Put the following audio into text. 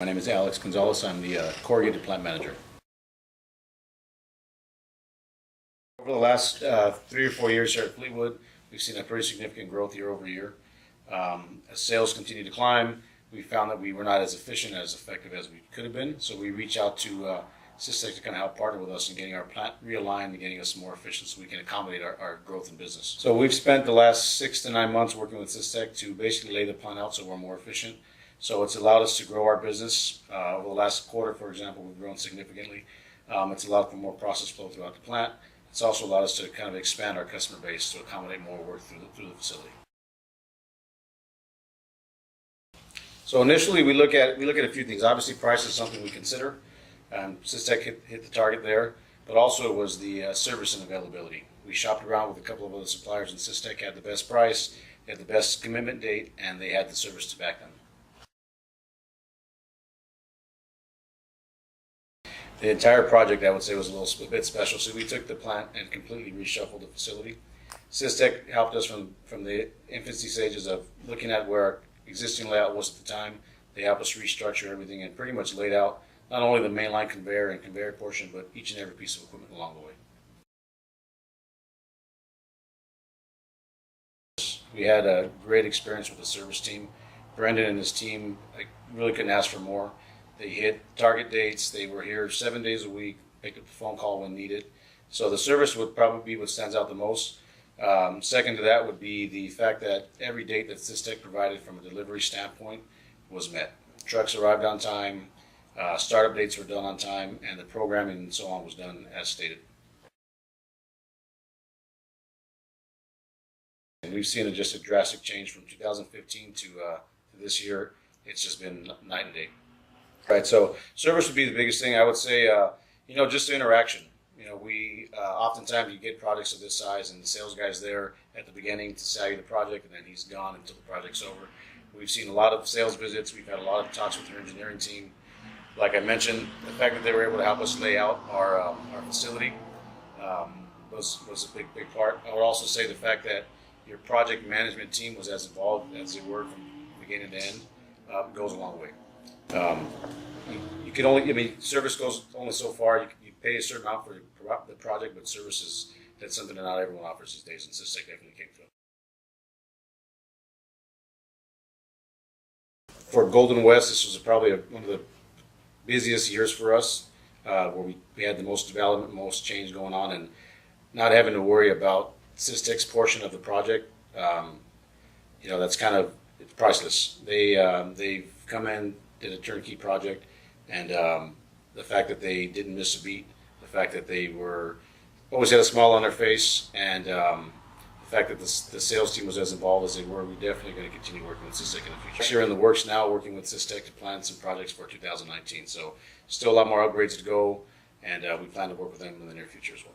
My name is Gonzales. I'm the corrugated plant manager. Over the last 3 or 4 years here at Fleetwood, we've seen a pretty significant growth year over year. As sales continue to climb, we found that we were not as efficient, as effective as we could have been. So we reached out to Systec to kind of help partner with us in getting our plant realigned and getting us more efficient so we can accommodate our growth in business. So we've spent the last 6 to 9 months working with Systec to basically lay the plant out so we're more efficient. So it's allowed us to grow our business. Over the last quarter, for example, we've grown significantly. It's allowed for more process flow throughout the plant. It's also allowed us to kind of expand our customer base to accommodate more work through the facility. So initially, we look at a few things. Obviously, price is something we consider. Systec hit the target there, but also it was the service and availability. We shopped around with a couple of other suppliers, and Systec had the best price, they had the best commitment date, and they had the service to back them. The entire project, I would say, was a bit special. So we took the plant and completely reshuffled the facility. Systec helped us from the infancy stages of looking at where our existing layout was at the time. They helped us restructure everything and pretty much laid out not only the mainline conveyor and conveyor portion, but each and every piece of equipment along the way. We had a great experience with the service team. Brendan and his team really couldn't ask for more. They hit target dates. They were here 7 days a week, picked up the phone call when needed. So the service would probably be what stands out the most. Second to that would be the fact that every date that Systec provided from a delivery standpoint was met. Trucks arrived on time, startup dates were done on time, and the programming and so on was done as stated. And we've seen just a drastic change from 2015 to this year. It's just been night and day. Right, so service would be the biggest thing. I would say, just the interaction. We oftentimes you get projects of this size, and the sales guy's there at the beginning to sell you the project, and then he's gone until the project's over. We've seen a lot of sales visits. We've had a lot of talks with their engineering team. Like I mentioned, the fact that they were able to help us lay out our facility was a big part. I would also say the fact that your project management team was as involved as they were from beginning to end goes a long way. You can only, service goes only so far. You pay a certain amount for the project, but service that's something that not everyone offers these days, and Systec definitely came through. For Golden West, this was probably one of the busiest years for us, where we had the most development, most change going on, and not having to worry about Systec's portion of the project. That's kind of, it's priceless. They've come in, did a turnkey project, and the fact that they didn't miss a beat, the fact that they always had a smile on their face, and the fact that the sales team was as involved as they were, we're definitely going to continue working with Systec in the future. We're in the works now, working with Systec to plan some projects for 2019. So still a lot more upgrades to go, and we plan to work with them in the near future as well.